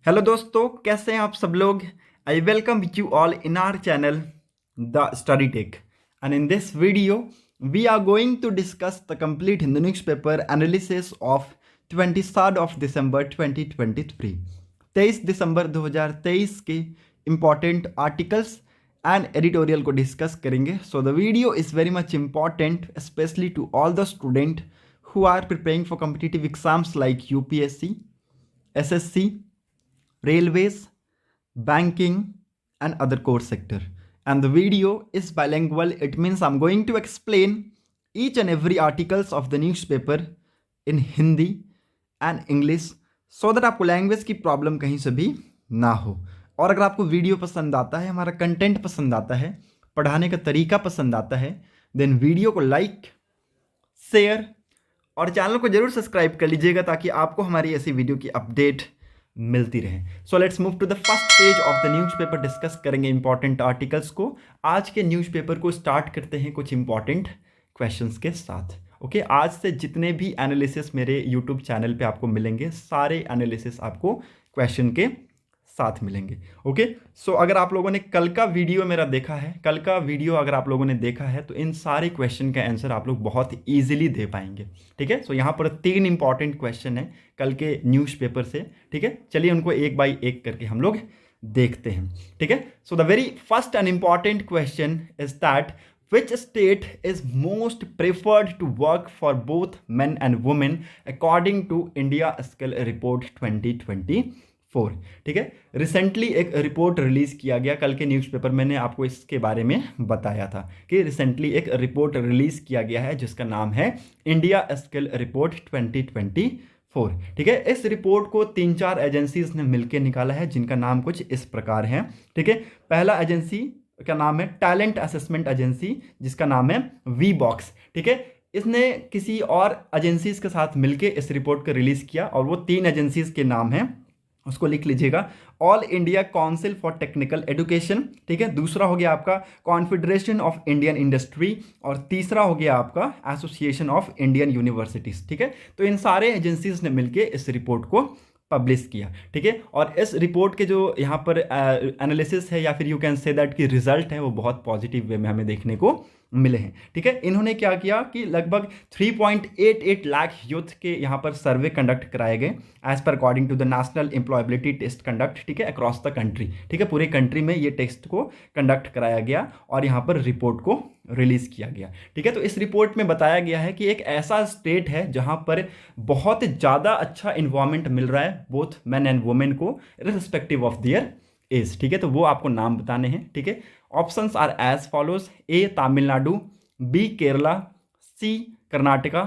Hello दोस्तों, कैसे हैं आप सब लोग। I welcome you all in our channel the study tech and in this video we are going to discuss the complete Hindu newspaper analysis of 23 of December 2023। 23 दिसंबर 2023 के important articles and editorial को discuss करेंगे। So the video is very much important specially to all the student who are preparing for competitive exams like UPSC, SSC, railways, banking, and other core sector. And the video is bilingual. It means I'm going to explain each and every articles of the newspaper in Hindi and English so that आपको language की problem कहीं से भी ना हो। और अगर आपको वीडियो पसंद आता है, हमारा कंटेंट पसंद आता है, पढ़ाने का तरीका पसंद आता है, देन वीडियो को लाइक, शेयर और चैनल को जरूर सब्सक्राइब कर लीजिएगा ताकि आपको हमारी ऐसी वीडियो की अपडेट मिलती रहे। So let's move to the first page of the newspaper. Discuss करेंगे इंपॉर्टेंट आर्टिकल्स को। आज के न्यूज़पेपर को स्टार्ट करते हैं कुछ इंपॉर्टेंट क्वेश्चंस के साथ। ओके, आज से जितने भी एनालिसिस मेरे यूट्यूब चैनल पे आपको मिलेंगे, सारे एनालिसिस आपको क्वेश्चन के साथ मिलेंगे। ओके, सो अगर आप लोगों ने कल का वीडियो मेरा देखा है, कल का वीडियो अगर आप लोगों ने देखा है तो इन सारे क्वेश्चन का आंसर आप लोग बहुत ईजिली दे पाएंगे। ठीक है, सो यहाँ पर 3 इंपॉर्टेंट क्वेश्चन है कल के न्यूज़पेपर से। ठीक है, चलिए उनको एक बाय एक करके हम लोग देखते हैं। ठीक है, so the very first and important question is that which state is most preferred to work for both men and women according to India Skill Report 2024। ठीक है, रिसेंटली एक रिपोर्ट रिलीज किया गया। कल के न्यूज़पेपर मैंने आपको इसके बारे में बताया था कि रिसेंटली एक रिपोर्ट रिलीज किया गया है जिसका नाम है इंडिया स्किल रिपोर्ट 2024। ठीक है, इस रिपोर्ट को 3-4 एजेंसीज ने मिलकर निकाला है जिनका नाम कुछ इस प्रकार है। ठीक है, पहला एजेंसी का नाम है टैलेंट असेसमेंट एजेंसी जिसका नाम है वी बॉक्स। ठीक है, इसने किसी और एजेंसीज के साथ मिलके इस रिपोर्ट को रिलीज किया और वो 3 एजेंसीज के नाम हैं, उसको लिख लीजिएगा। All India council for technical education, ठीक है, दूसरा हो गया आपका कॉन्फेडरेशन ऑफ इंडियन इंडस्ट्री और तीसरा हो गया आपका एसोसिएशन ऑफ इंडियन यूनिवर्सिटीज। ठीक है, तो इन सारे एजेंसीज ने मिलके इस रिपोर्ट को पब्लिश किया। ठीक है, और इस रिपोर्ट के जो यहाँ पर एनालिसिस है या फिर यू कैन से दैट की रिजल्ट है वो बहुत पॉजिटिव वे में हमें देखने को मिले हैं। ठीक है, इन्होंने क्या किया कि लगभग 3.88 लाख यूथ के यहाँ पर सर्वे कंडक्ट कराए गए as per according to the national employability test conduct. ठीक है, अक्रॉस द कंट्री। ठीक है, पूरे कंट्री में ये टेस्ट को कंडक्ट कराया गया और यहाँ पर रिपोर्ट को रिलीज किया गया। ठीक है, तो इस रिपोर्ट में बताया गया है कि एक ऐसा स्टेट है जहाँ पर बहुत ज़्यादा अच्छा इन्वायरमेंट मिल रहा है बोथ मैन एंड वुमेन को रिस्पेक्टिव ऑफ देयर एज। ठीक है, तो वो आपको नाम बताने हैं। ठीक है, options are as follows: A Tamil Nadu, B Kerala, C Karnataka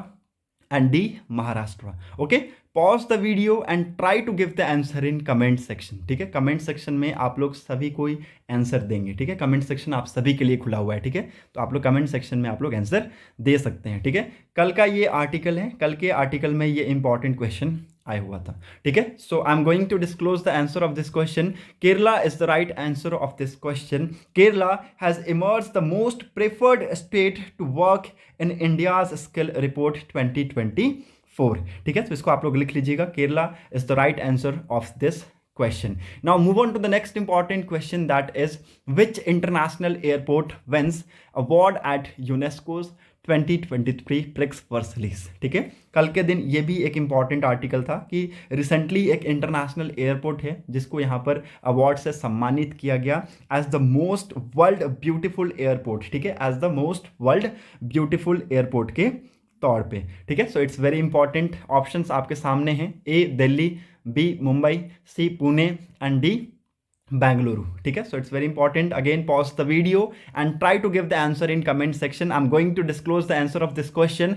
and D Maharashtra. Okay, pause the video and try to give the answer in comment section. ठीक है, कमेंट सेक्शन में आप लोग सभी कोई आंसर देंगे। ठीक है, कमेंट सेक्शन आप सभी के लिए खुला हुआ है। ठीक है, तो आप लोग कमेंट सेक्शन में आप लोग आंसर दे सकते हैं। ठीक है, कल का ये आर्टिकल है, कल के आर्टिकल में ये इंपॉर्टेंट क्वेश्चन आया हुआ था। ठीक है, so I am going to disclose the answer of this question. Kerala is the right answer of this question. Kerala has emerge the most preferred state to work in India's skill report 2024। ठीक है, तो इसको आप लोग लिख लीजिएगा, Kerala is the right answer of this question. Now move on to the next important question, that is which international airport wins award at UNESCO's 2023 Prix Versailles. ठीक है, कल के दिन ये भी एक इंपॉर्टेंट आर्टिकल था कि रिसेंटली एक इंटरनेशनल एयरपोर्ट है जिसको यहाँ पर अवार्ड से सम्मानित किया गया as the most world beautiful airport. ठीक है, as the most world beautiful airport के तौर पे। ठीक है, so it's very important. Options आपके सामने हैं: A Delhi, B Mumbai, C Pune and D Bengaluru. ठीक है, so it's very important. Again pause the video and try to give the answer in comment section. I am going to disclose the answer of this question.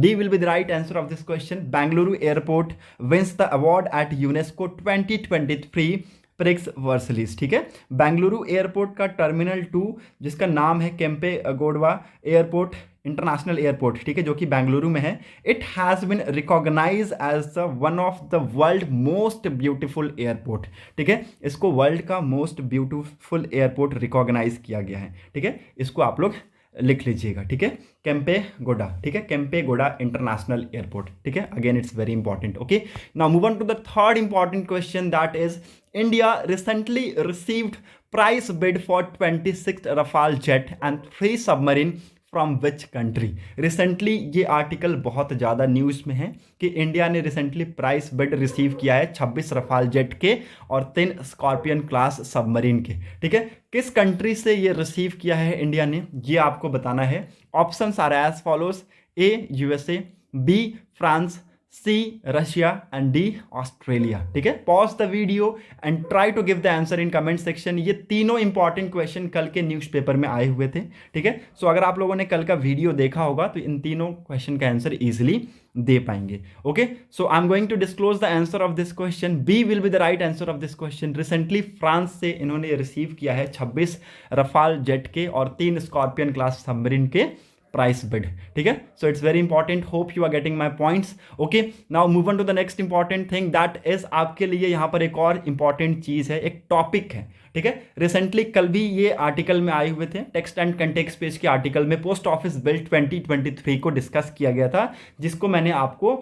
D will be the right answer of this question. Bengaluru airport wins the award at UNESCO 2023 Prix Versailles. ठीक है, Bengaluru airport का terminal 2 जिसका नाम है Kempe Gowda airport international airport, ठीक है, जो कि बेंगलुरु में है, it has been recognize as the one of the world most beautiful airport. ठीक है, इसको वर्ल्ड का मोस्ट ब्यूटीफुल एयरपोर्ट रिकॉग्नाइज किया गया है। ठीक है, इसको आप लोग लिख लीजिएगा, ठीक है, केम्पेगोडा, ठीक है, केम्पेगोडा इंटरनेशनल एयरपोर्ट, ठीक है, again it's very important. Okay, now move on to the third important question, that is India recently received price bid for 26 Rafale jet and 3 submarine from which country. Recently ये article बहुत ज़्यादा news में है कि India ने recently price bid receive किया है 26 Rafale jet के और 3 स्कॉर्पियन क्लास सबमरीन के, ठीक है. किस कंट्री से ये रिसीव किया है इंडिया ने, ये आपको बताना है. Options are as follows: A USA, B France, C Russia and D Australia, ठीक है. Pause the video and try to give the answer in comment section. ये तीनों इंपॉर्टेंट क्वेश्चन कल के न्यूज़पेपर में आए हुए थे, ठीक है. सो अगर आप लोगों ने कल का वीडियो देखा होगा तो इन तीनों क्वेश्चन का आंसर इजीली दे पाएंगे. Okay, so I am going to disclose the answer of this question. B will be the right answer of this question. Recently France से इन्होंने रिसीव किया है 26 रफाल जेट के और 3 स्कॉर्पियन क्लास सबमरीन के price bid, ठीक है. So it's very important, hope you are getting my points. Okay, now move on to the next important thing, that is आपके लिए यहाँ पर एक और इंपॉर्टेंट चीज है, एक टॉपिक है, ठीक है. रिसेंटली कल भी ये आर्टिकल में आए हुए थे, टेक्स्ट एंड कंटेक्स्ट पेज के आर्टिकल में पोस्ट ऑफिस बिल 2023 को डिस्कस किया गया था, जिसको मैंने आपको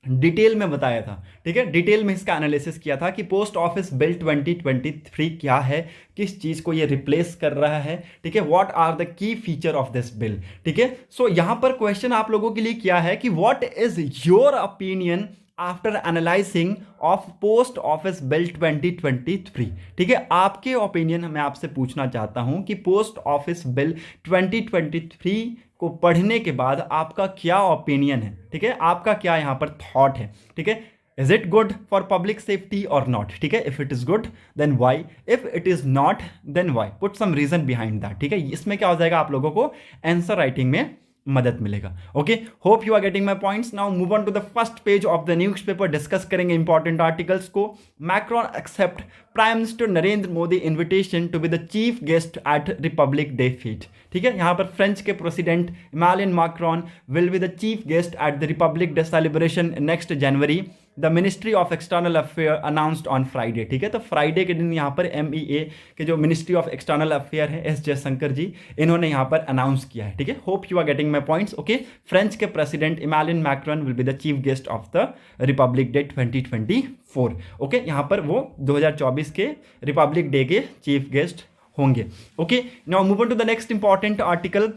डिटेल में बताया था, ठीक है. डिटेल में इसका एनालिसिस किया था कि पोस्ट ऑफिस बिल 2023 क्या है, किस चीज़ को ये रिप्लेस कर रहा है, ठीक है. What are the key feature of this bill, ठीक है. सो यहाँ पर क्वेश्चन आप लोगों के लिए क्या है कि what is your opinion after analysing of post office bill 2023, ठीक है. आपके ओपिनियन मैं आपसे पूछना चाहता हूं कि पोस्ट ऑफिस बिल 2023 को पढ़ने के बाद आपका क्या ओपिनियन है, ठीक है. आपका क्या यहां पर थॉट है, ठीक है. Is it good for public safety और नॉट, ठीक है. If it is good then why, if it is not then why, put some reason behind that, ठीक है. इसमें क्या हो जाएगा, आप लोगों को आंसर राइटिंग में मदद मिलेगा. Okay, hope you are getting my points. Now move on to the first page of the newspaper. Discuss करेंगे इंपॉर्टेंट आर्टिकल्स को. Macron accept prime minister Narendra Modi invitation to be the chief guest at Republic Day feat, ठीक है. यहां पर French के president Emmanuel Macron will be the chief guest at the Republic Day celebration next January. The ministry of external affair announced on Friday, ठीक है. तो Friday के दिन यहाँ पर MEA के जो मिनिस्ट्री ऑफ एक्सटर्नल अफेयर है S जयशंकर जी, इन्होंने यहाँ पर अनाउंस किया है, ठीक है. Hope you are getting my points. Okay, French के president Emmanuel Macron will be the chief guest of the Republic day 2024. Okay, यहाँ पर वो 2024 के रिपब्लिक डे के चीफ गेस्ट होंगे. Okay, now move on to the next important article.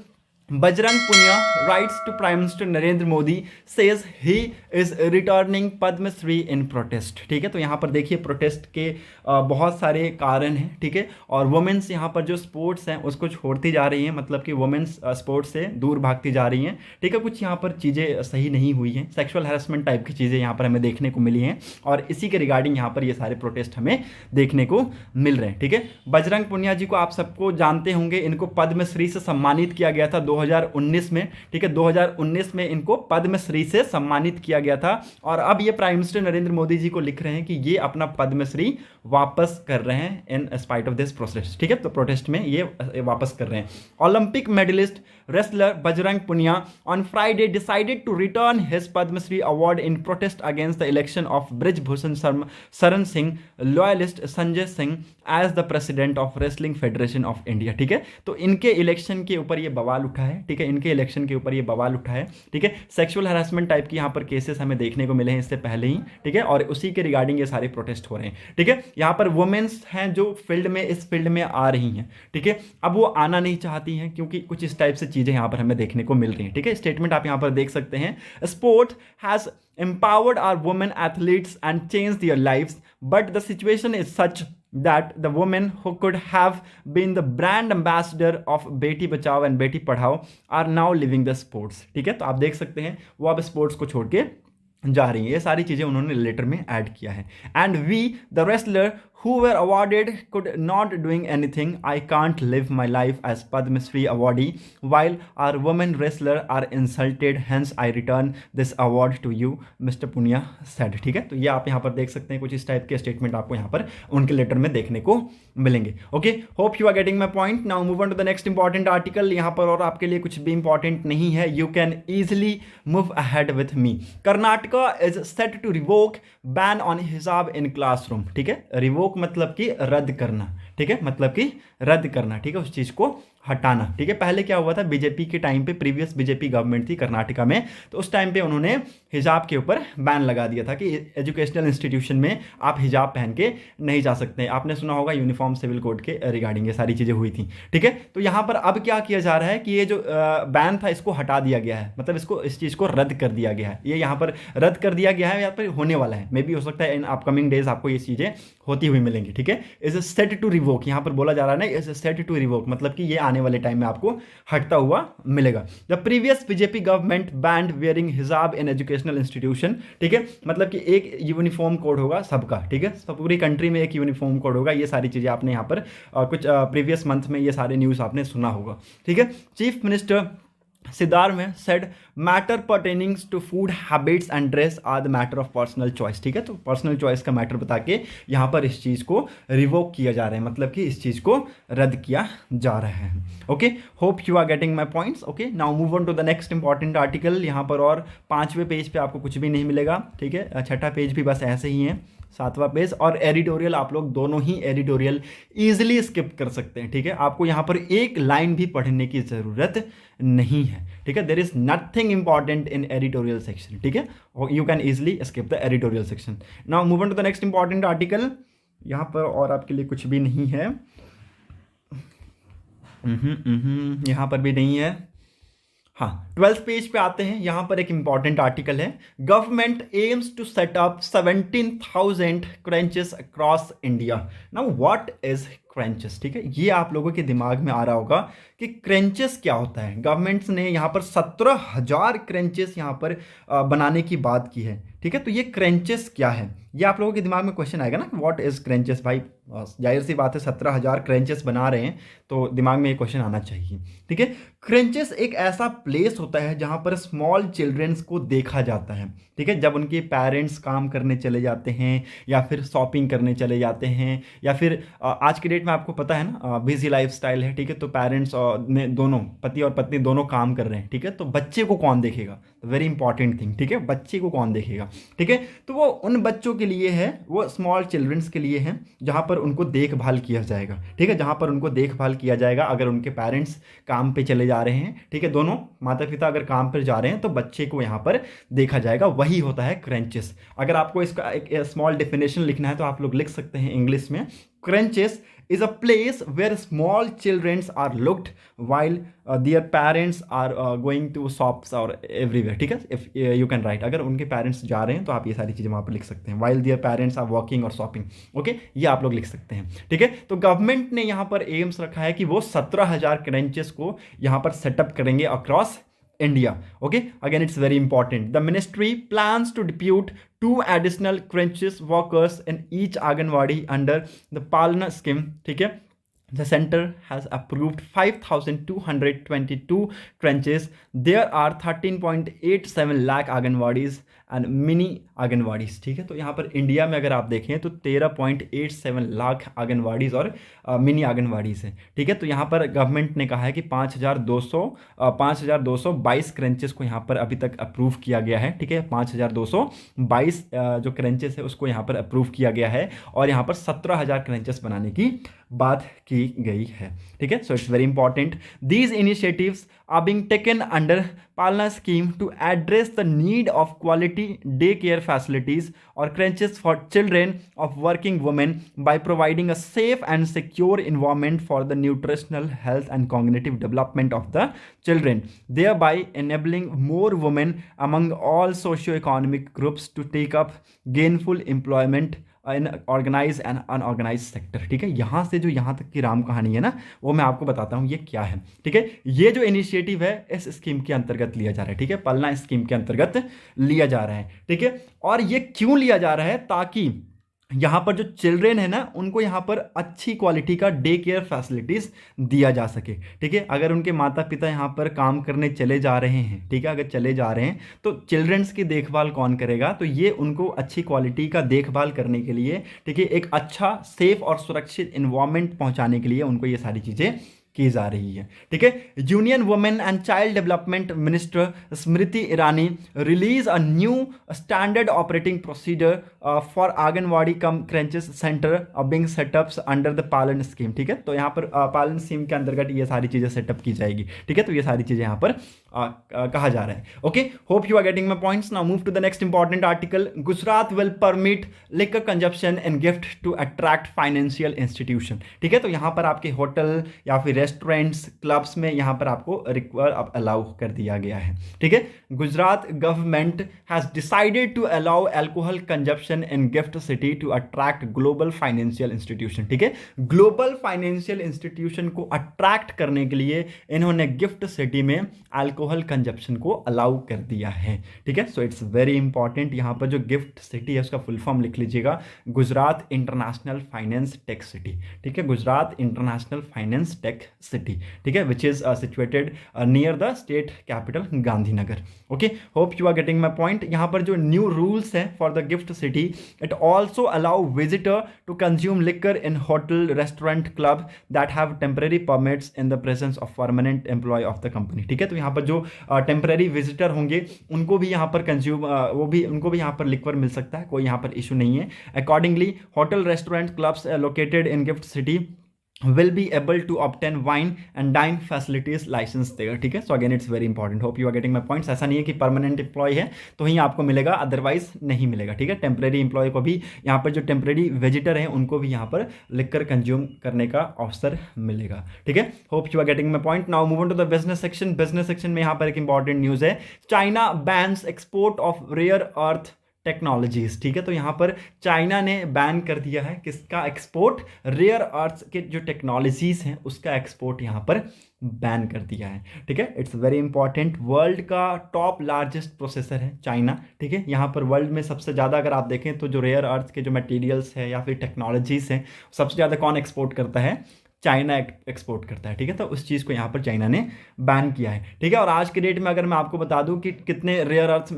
Bajrang Punia writes to Prime Minister Narendra Modi, says he is returning Padma Shri in protest, ठीक है. तो यहाँ पर देखिए प्रोटेस्ट के बहुत सारे कारण हैं, ठीक है. और वुमेन्स यहाँ पर जो स्पोर्ट्स हैं उसको छोड़ती जा रही हैं, मतलब कि वुमेन्स स्पोर्ट्स से दूर भागती जा रही हैं, ठीक है. कुछ यहाँ पर चीज़ें सही नहीं हुई हैं, सेक्सुअल हैरेसमेंट टाइप की चीज़ें यहाँ पर हमें देखने को मिली हैं और इसी के रिगार्डिंग यहाँ पर ये सारे प्रोटेस्ट हमें देखने को मिल रहे हैं, ठीक है. बजरंग पुनिया जी को आप सबको जानते होंगे, इनको पद्मश्री से सम्मानित किया गया था 2019 में, ठीक है. 2019 में इनको पद्मश्री से सम्मानित किया गया था और अब ये प्राइम मिनिस्टर नरेंद्र मोदी जी को लिख रहे हैं कि ये अपना पद्मश्री वापस कर रहे हैं in spite of this protest, ठीक है. तो प्रोटेस्ट में ये वापस कर रहे हैं. Olympic medallist wrestler Bajrang Punia on Friday decided to return his Padma Shri award in protest against the election of Brij Bhushan Sharan Singh loyalist Sanjay Singh as the president of wrestling federation of India, ठीक है. तो इनके इलेक्शन के ऊपर ये बवाल उठा है, ठीक है. इनके इलेक्शन के ऊपर ये बवाल उठा है, ठीक है. सेक्सुअल हैरेसमेंट टाइप की यहाँ पर केसेस हमें देखने को मिले हैं इससे पहले ही, ठीक है. और उसी के रिगार्डिंग ये सारे प्रोटेस्ट हो रहे हैं, ठीक है. यहाँ पर वुमेन्स हैं जो इस फील्ड में आ रही हैं, ठीक है. अब वो आना नहीं चाहती हैं क्योंकि कुछ इस टाइप से चीज़ें यहाँ पर हमें देखने को मिल रही हैं, ठीक है. स्टेटमेंट आप यहाँ पर देख सकते हैं. Sport has empowered our women athletes and changed their lives, but the situation is such that the women who could have been the brand ambassador of Beti Bachao and Beti Padhao are now leaving the sports, ठीक है. तो आप देख सकते हैं वो अब sports को छोड़ के जा रही हैं. ये सारी चीज़ें उन्होंने लेटर में ऐड किया है. And we the wrestler who were awarded could not doing anything. I can't live my life as Padma Shri awardee while our women wrestler are insulted. Hence I return this award to you, Mr. Punia said, ठीक है. तो ये आप यहाँ पर देख सकते हैं कुछ इस टाइप के स्टेटमेंट आपको यहाँ पर उनके लेटर में देखने को मिलेंगे. Okay, hope you are getting my point. Now move on to the next important article. यहाँ पर और आपके लिए कुछ भी इंपॉर्टेंट नहीं है. You can easily move ahead with me. Karnataka is set to revoke ban on hijab in classroom, ठीक है. रिवोक मतलब कि रद्द करना, ठीक है. मतलब कि रद्द करना, ठीक है. उस चीज़ को हटाना, ठीक है। पहले क्या हुआ था, बीजेपी के टाइम पे, प्रीवियस बीजेपी गवर्नमेंट थी कर्नाटका में, तो उस टाइम पे उन्होंने हिजाब के ऊपर बैन लगा दिया था कि एजुकेशनल इंस्टीट्यूशन में आप हिजाब पहन के नहीं जा सकते। आपने सुना होगा यूनिफॉर्म सिविल कोड के रिगार्डिंग ये सारी चीज़ें हुई थी, ठीक है। तो यहाँ पर अब क्या किया जा रहा है कि ये जो बैन था इसको हटा दिया गया है, मतलब इसको, इस चीज़ को रद्द कर दिया गया है। ये यहाँ पर रद्द कर दिया गया है, यहाँ पर होने वाला है, मे भी हो सकता है इन अपकमिंग डेज आपको ये चीज़ें होती हुई मिलेंगी, ठीक है। इज सेट टू रिवोक, यहाँ पर बोला जा रहा है ना, इज सेट टू रिवोक, मतलब कि ये आने वाले टाइम में आपको हटता हुआ मिलेगा। The previous BJP government band wearing हिजाब इन एजुकेशनल इंस्टीट्यूशन, ठीक है, मतलब कि एक यूनिफॉर्म कोड होगा सबका, ठीक है, सब पूरी कंट्री में एक यूनिफॉर्म कोड होगा। ये सारी चीज़ें आपने यहाँ पर कुछ प्रीवियस मंथ में ये सारे न्यूज़ आपने सुना होगा, ठीक है। चीफ मिनिस्टर सिद्धार्थ में said matter pertaining to food habits and dress are the matter of personal choice, ठीक है। तो पर्सनल चॉइस का मैटर बता के यहाँ पर इस चीज़ को रिवोक किया जा रहा है, मतलब कि इस चीज़ को रद्द किया जा रहा है। Okay, hope you are getting my points. Okay, now move on to the next important article. यहाँ पर और 5वें पेज पे आपको कुछ भी नहीं मिलेगा, ठीक है। छठा पेज भी बस ऐसे ही है, 7वां पेज और एडिटोरियल, आप लोग दोनों ही एडिटोरियल ईजिली स्किप कर सकते हैं, ठीक है। आपको यहाँ पर एक लाइन भी पढ़ने की ज़रूरत नहीं है, ठीक है। There is nothing important in editorial section, ठीक है। You can easily skip the editorial section. Now move on to the next important article. यहाँ पर और आपके लिए कुछ भी नहीं है, यहाँ पर भी नहीं है। हाँ, 12th पेज पे आते हैं। यहाँ पर एक इंपॉर्टेंट आर्टिकल है, government aims to set up 17,000 creches across India. Now what is creches, ठीक है। ये आप लोगों के दिमाग में आ रहा होगा कि क्रेंचेस क्या होता है। गवर्नमेंट्स ने यहाँ पर 17,000 क्रेंचेस यहाँ पर बनाने की बात की है, ठीक है। तो ये क्रेंचेस क्या है, ये आप लोगों के दिमाग में क्वेश्चन आएगा ना, व्हाट इज क्रेंचेस। भाई जाहिर सी बात है, 17,000 क्रेंचेस बना रहे हैं तो दिमाग में ये क्वेश्चन आना चाहिए, ठीक है। क्रेंचेस एक ऐसा प्लेस होता है जहाँ पर स्मॉल चिल्ड्रंस को देखा जाता है, ठीक है। जब उनके पेरेंट्स काम करने चले जाते हैं या फिर शॉपिंग करने चले जाते हैं, या फिर आज की डेट में आपको पता है ना, बिजी लाइफस्टाइल है, ठीक है। तो पेरेंट्स ने दोनों, पति और पत्नी दोनों काम कर रहे हैं, ठीक है। तो बच्चे को कौन देखेगा, वेरी इंपॉर्टेंट थिंग, ठीक है। बच्चे को कौन देखेगा, ठीक है। तो वो उन बच्चों के लिए है, वो स्मॉल चिल्ड्रंस के लिए है जहाँ पर उनको देखभाल किया जाएगा, ठीक है। जहाँ पर उनको देखभाल किया जाएगा अगर उनके पेरेंट्स काम पे चले जा रहे हैं, ठीक है। दोनों माता पिता अगर काम पर जा रहे हैं तो बच्चे को यहाँ पर देखा जाएगा, वही होता है क्रेंचेस। अगर आपको इसका एक स्मॉल डेफिनेशन लिखना है तो आप लोग लिख सकते हैं इंग्लिश में, क्रेंचेस is a place where small children are looked while their parents are going to shops or everywhere, ठीक है। if you can write, अगर उनके पेरेंट्स जा रहे हैं तो आप ये सारी चीज़ें वहाँ पर लिख सकते हैं, while their parents are working or shopping, okay, ये आप लोग लिख सकते हैं, ठीक है। तो गवर्नमेंट ने यहाँ पर एम्स रखा है कि वो 17,000 क्रेंचेस को यहाँ पर सेटअप करेंगे across India. Okay, again it's very important. The ministry plans to depute 2 additional crèches workers in each Anganwadi under the Palna scheme. ठीक है, the center has approved 5,222 trenches. There are 13.87 lakh Anganwadis and mini anganwadis, ठीक है। तो यहाँ पर India में अगर आप देखें तो 13.87 लाख आंगनवाड़ीज और मिनी आंगनवाड़ीज हैं, ठीक है। तो यहाँ पर गवर्नमेंट ने कहा है कि 5,222 क्रेंचेस को यहाँ पर अभी तक अप्रूव किया गया है, ठीक है। 5,222 जो क्रेंचेस है उसको यहाँ पर अप्रूव किया गया है और यहाँ पर 17,000 क्रेंचेस बनाने की बात की गई है, ठीक है। So it's very important, these initiatives are being taken under Palna scheme to address the need of quality day care facilities or crèches for children of working women by providing a safe and secure environment for the nutritional health and cognitive development of the children, thereby enabling more women among all socio-economic groups to take up gainful employment in organize and unorganize sector, ठीक है। यहाँ से जो यहाँ तक की राम कहानी है ना, वो मैं आपको बताता हूँ ये क्या है, ठीक है। ये जो इनिशिएटिव है इस स्कीम के अंतर्गत लिया जा रहा है, ठीक है। पलना स्कीम के अंतर्गत लिया जा रहा है, ठीक है। और ये क्यों लिया जा रहा है, ताकि यहाँ पर जो चिल्ड्रेन है ना उनको यहाँ पर अच्छी क्वालिटी का डे केयर फैसिलिटीज़ दिया जा सके, ठीक है। अगर उनके माता पिता यहाँ पर काम करने चले जा रहे हैं, ठीक है, अगर चले जा रहे हैं तो चिल्ड्रंस की देखभाल कौन करेगा, तो ये उनको अच्छी क्वालिटी का देखभाल करने के लिए, ठीक है, एक अच्छा सेफ और सुरक्षित इन्वायरमेंट पहुँचाने के लिए उनको ये सारी चीज़ें की जा रही है। ठीक है, union women and child development minister Smriti Irani release a new standard operating procedure for anganwadi cum creches centre being setups under the Palna scheme. ठीक है, तो यहाँ पर पालन स्कीम के अंतर्गत ये सारी चीज़ें सेटअप की जाएगी। ठीक है, तो ये सारी चीज़ें यहाँ पर कहा जा रहा है। Okay, hope you are getting my points. Now move to the next important article. Gujarat will permit liquor consumption and GIFT to attract financial institution. ठीक है, तो यहाँ पर आपके होटल या फिर रेस्टोरेंट्स क्लब्स में यहाँ पर आपको अलाउ कर दिया गया है। ठीक है, Gujarat government has decided to allow alcohol consumption in GIFT city to attract global financial institution. ठीक है, ग्लोबल फाइनेंशियल इंस्टीट्यूशन को अट्रैक्ट करने के लिए इन्होंने गिफ्ट सिटी में अल्कोहल कंजप्शन को अलाउ कर दिया है। ठीक है, सो इट्स वेरी इंपॉर्टेंट। यहाँ पर जो गिफ्ट सिटी है उसका फुल फॉर्म लिख लीजिएगा, Gujarat international finance tech city. ठीक है, Gujarat international finance tech city. ठीक है, which is situated near the state capital Gandhinagar. Okay, hope you are getting my point. यहाँ पर जो न्यू रूल्स है for the GIFT city, it also allow visitor to consume liquor in hotel restaurant club that have temporary permits in the presence of permanent employ of the company. ठीक है, तो यहाँ पर जो टेम्परेरी विजिटर होंगे उनको भी यहाँ पर कंज्यूम उनको भी यहाँ पर लिक्वर मिल सकता है, कोई यहाँ पर इशू नहीं है। Accordingly hotel restaurant clubs located in GIFT city will be able to obtain wine and dine facilities license there। ठीक है, so again it's very important. Hope you are getting my points. ऐसा नहीं है कि permanent employ है तो ही आपको मिलेगा, अदरवाइज नहीं मिलेगा। ठीक है, टेम्परेरी एम्प्लॉय को भी यहाँ पर जो टेम्परेरी विजिटर हैं उनको भी यहाँ पर लिकर कंज्यूम करने का अवसर मिलेगा। ठीक है, hope you are getting my point. Now move on to the business section. Business section में यहाँ पर एक इंपॉर्टेंट न्यूज़ है, China bans export of rare earth technologies. ठीक है, तो यहाँ पर चाइना ने बैन कर दिया है किसका एक्सपोर्ट, रेयर अर्थ्स के जो टेक्नोलॉजीज हैं उसका एक्सपोर्ट यहाँ पर बैन कर दिया है। ठीक है, इट्स वेरी इंपॉर्टेंट। वर्ल्ड का टॉप लार्जेस्ट प्रोसेसर है चाइना। ठीक है, यहाँ पर वर्ल्ड में सबसे ज़्यादा अगर आप देखें तो जो रेयर अर्थ के जो मटेरियल्स है या फिर टेक्नोलॉजीज हैं सबसे ज़्यादा कौन एक्सपोर्ट करता है, चाइना एक्सपोर्ट करता है। ठीक है, तो उस चीज़ को यहाँ पर चाइना ने बैन किया है। ठीक है, और आज के डेट में अगर मैं आपको बता दूं कि कितने रेयर अर्थ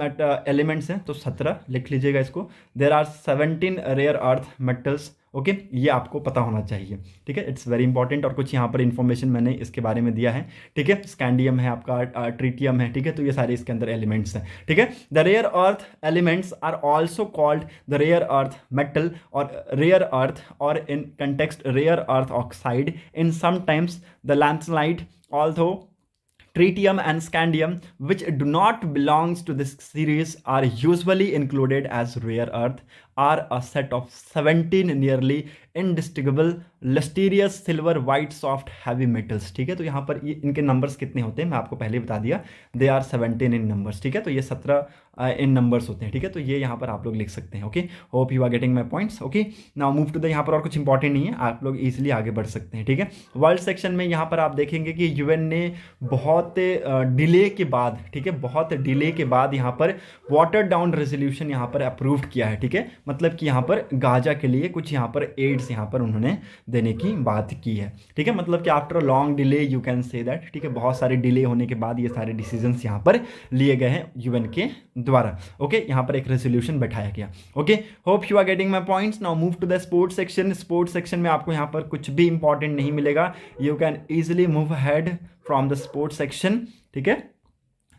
एलिमेंट्स हैं तो 17 लिख लीजिएगा इसको। There are 17 rare earth metals. Okay, ये आपको पता होना चाहिए। ठीक है, इट्स वेरी इंपॉर्टेंट। और कुछ यहाँ पर इंफॉर्मेशन मैंने इसके बारे में दिया है। ठीक है, स्कैंडियम है आपका, ट्रीटियम है। ठीक है, तो ये सारे इसके अंदर एलिमेंट्स हैं। ठीक है, the rare earth elements are also called the rare earth metal और रेयर अर्थ और in context rare earth oxide in sometimes the lanthanite, although tritium and scandium which do not belongs to this series are usually included as rare earth are a set of 17 nearly indistinguishable lustrous silver white soft heavy metals। ठीक है, तो यहाँ पर इनके numbers कितने होते हैं मैं आपको पहले बता दिया, दे आर 17 इन नंबर्स। ठीक है, तो ये 17 इन नंबर्स होते हैं। ठीक है, तो ये यहाँ पर आप लोग लिख सकते हैं। Okay, hope you are getting my points. Okay, now move to the, यहाँ पर और कुछ इंपॉर्टेंट नहीं है, आप लोग इजिली आगे बढ़ सकते हैं। ठीक है, वर्ल्ड सेक्शन में यहाँ पर आप देखेंगे कि यूएन ने बहुत डिले के बाद, ठीक है, बहुत डिले के बाद यहाँ पर वाटर डाउन रेजोल्यूशन यहाँ पर अप्रूव्ड किया है। ठीक है, मतलब कि यहाँ पर गाजा के लिए कुछ यहाँ पर एड्स यहाँ पर उन्होंने देने की बात की है। ठीक है, मतलब कि after long delay you can say that. ठीक है, बहुत सारे डिले होने के बाद ये सारे डिसीजंस यहाँ पर लिए गए हैं यूएन के द्वारा। ओके, यहाँ पर एक रेजोल्यूशन बैठाया गया। Okay, hope you are getting my points. Now move to the sports section. Sports section में आपको यहाँ पर कुछ भी इंपॉर्टेंट नहीं मिलेगा, you can easily move ahead from the sports section. ठीक है,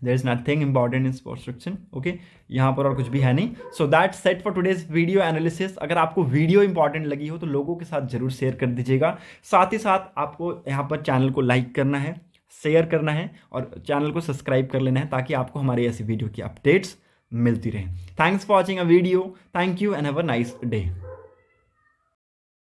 there is nothing important in sports section. Okay, यहाँ पर और कुछ भी है नहीं। So that set for today's video analysis. अगर आपको वीडियो इंपॉर्टेंट लगी हो तो लोगों के साथ जरूर शेयर कर दीजिएगा। साथ ही साथ आपको यहाँ पर चैनल को लाइक करना है, शेयर करना है और चैनल को सब्सक्राइब कर लेना है ताकि आपको हमारी ऐसी वीडियो की अपडेट्स मिलती रहें। Thanks for watching a video. Thank you and have a nice day.